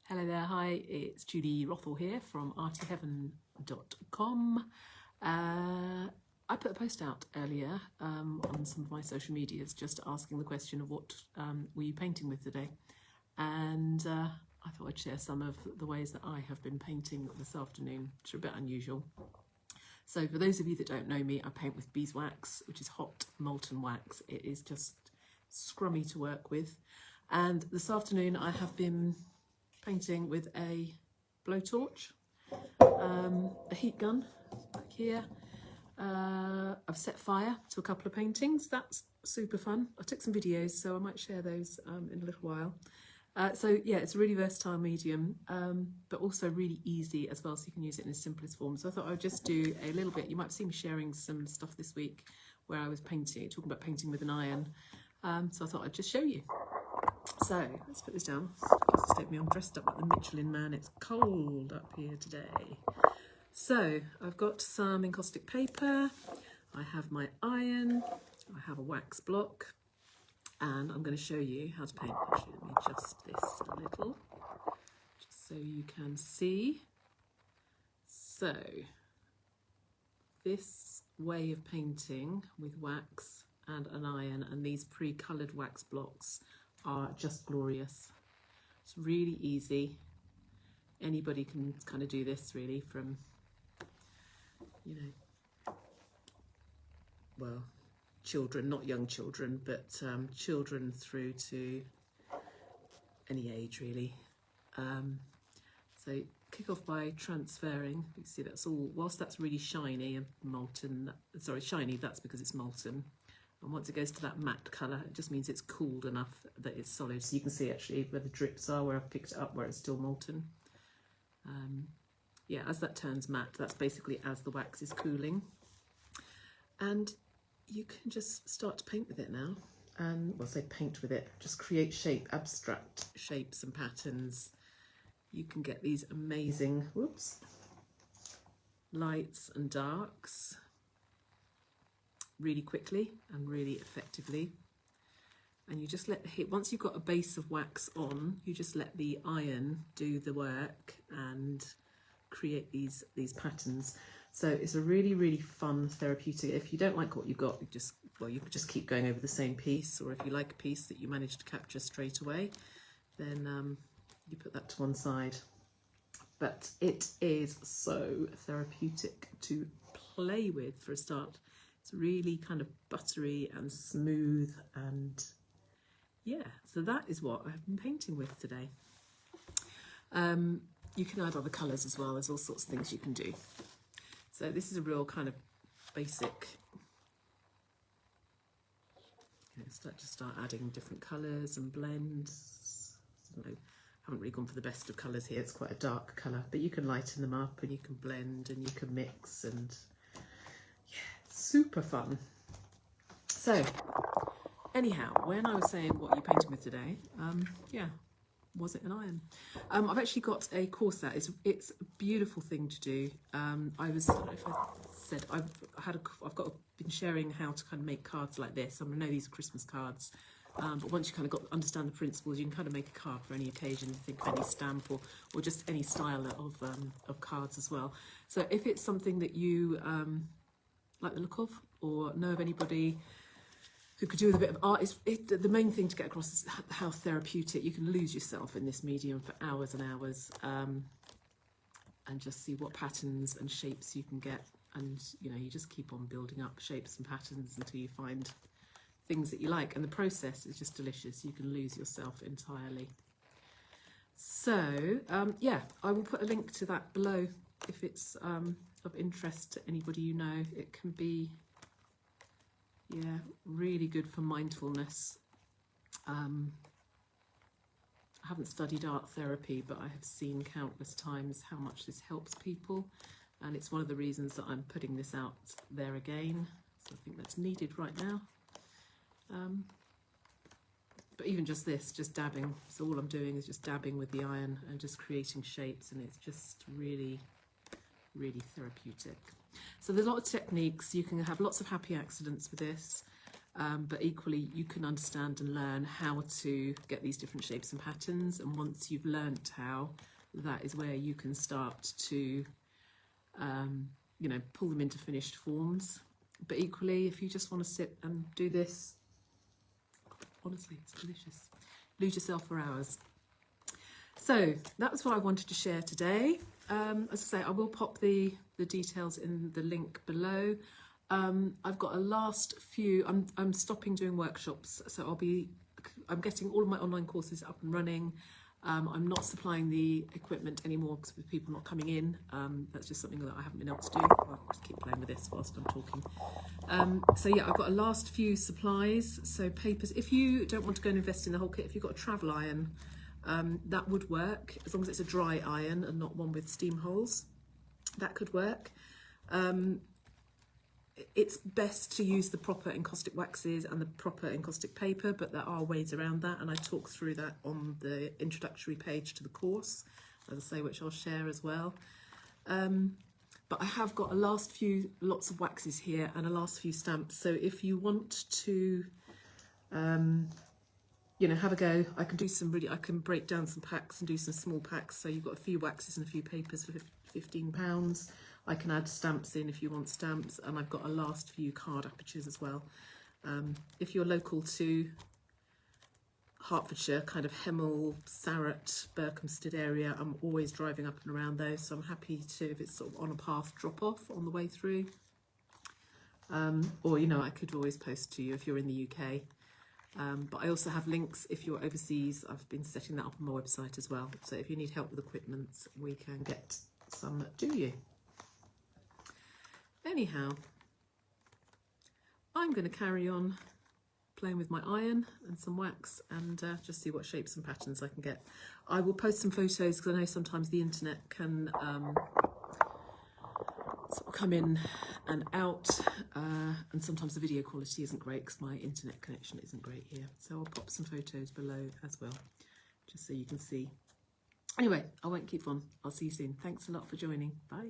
Hello there, hi, it's Judy Rothall here from artyheaven.com. I put a post out earlier on some of my social medias just asking the question of what were you painting with today, and I thought I'd share some of the ways that I have been painting this afternoon, which are a bit unusual. So for those of you that don't know me, I paint with beeswax, which is hot molten wax. It is just scrummy to work with, and this afternoon I have been painting with a blowtorch, a heat gun back here. I've set fire to a couple of paintings. That's super fun. I took some videos, so I might share those in a little while. So yeah, it's a really versatile medium, but also really easy as well, so you can use it in its simplest form. So I thought I would just do a little bit. You might have seen me sharing some stuff this week where I was talking about painting with an iron. So I thought I'd just show you. So let's put this down. Just me, I'm dressed up like the Michelin Man. It's cold up here today. So I've got some encaustic paper. I have my iron. I have a wax block, and I'm going to show you how to paint. Actually, let me adjust this a little, just so you can see. So this way of painting with wax and an iron and these pre-coloured wax blocks are just glorious. It's really easy. Anybody can kind of do this, really, from, you know, well, children, not young children, but children through to any age, really. So kick off by transferring. You can see that's all, whilst that's really shiny and molten, sorry, shiny, that's because it's molten. And once it goes to that matte colour, it just means it's cooled enough that it's solid. So you can see actually where the drips are, where I've picked it up, where it's still molten. Yeah, as that turns matte, that's basically as the wax is cooling. And you can just start to paint with it now. And, well, say paint with it, just create abstract shapes and patterns. You can get these amazing, whoops, lights and darks really quickly and really effectively. And you just let the heat, once you've got a base of wax on, you just let the iron do the work and create these patterns. So it's a really, really fun therapeutic. If you don't like what you've got, you could just keep going over the same piece, or if you like a piece that you managed to capture straight away, then you put that to one side. But it is so therapeutic to play with for a start. It's really kind of buttery and smooth, and yeah, so that is what I've been painting with today. You can add other colours as well. There's all sorts of things you can do. So this is a real kind of basic, start adding different colours and blends. I haven't really gone for the best of colours here. It's quite a dark colour, but you can lighten them up and you can blend and you can mix, and yeah, super fun. So anyhow, when I was saying what are you painting with today, yeah, was it an iron? I've actually got a corset. It's a beautiful thing to do. I don't know if I said, been sharing how to kind of make cards like this. I know these are Christmas cards, but once you kind of understand the principles, you can kind of make a card for any occasion. Think of any stamp or just any style of cards as well. So if it's something that you like the look of, or know of anybody who could do with a bit of art, the main thing to get across is how therapeutic. You can lose yourself in this medium for hours and hours, and just see what patterns and shapes you can get. And you just keep on building up shapes and patterns until you find things that you like. And the process is just delicious. You can lose yourself entirely. So yeah, I will put a link to that below if it's of interest to anybody you know. It can be, yeah, really good for mindfulness. I haven't studied art therapy, but I have seen countless times how much this helps people, and it's one of the reasons that I'm putting this out there again. So I think that's needed right now. But even just this, just dabbing, so all I'm doing is just dabbing with the iron and just creating shapes, and it's just really, really therapeutic. So there's a lot of techniques. You can have lots of happy accidents with this. but equally you can understand and learn how to get these different shapes and patterns, and once you've learnt how, that is where you can start to you know, pull them into finished forms. But equally, if you just want to sit and do this, honestly, it's delicious. Lose yourself for hours. So that's what I wanted to share today. As I say, I will pop the details in the link below. I've got a last few, I'm stopping doing workshops, so I'm getting all of my online courses up and running. I'm not supplying the equipment anymore because with people not coming in, that's just something that I haven't been able to do. I'll just keep playing with this whilst I'm talking. So yeah, I've got a last few supplies, so papers. If you don't want to go and invest in the whole kit, if you've got a travel iron, that would work, as long as it's a dry iron and not one with steam holes. That could work. It's best to use the proper encaustic waxes and the proper encaustic paper, but there are ways around that, and I talk through that on the introductory page to the course, as I say, which I'll share as well. But I have got a last few lots of waxes here and a last few stamps, so if you want to you know, have a go, I can do some I can break down some packs and do some small packs, so you've got a few waxes and a few papers for £15. I can add stamps in if you want stamps, and I've got a last few card apertures as well. If you're local to Hertfordshire, kind of Hemel, Sarrat, Berkhamsted area, I'm always driving up and around those, so I'm happy to, if it's sort of on a path, drop off on the way through. Or, you know, I could always post to you if you're in the UK. But I also have links if you're overseas. I've been setting that up on my website as well. So if you need help with equipment, we can get some to you. Anyhow, I'm going to carry on playing with my iron and some wax and just see what shapes and patterns I can get. I will post some photos because I know sometimes the internet can sort of come in and out, and sometimes the video quality isn't great because my internet connection isn't great here. So I'll pop some photos below as well, just so you can see. Anyway, I won't keep on. I'll see you soon. Thanks a lot for joining. Bye.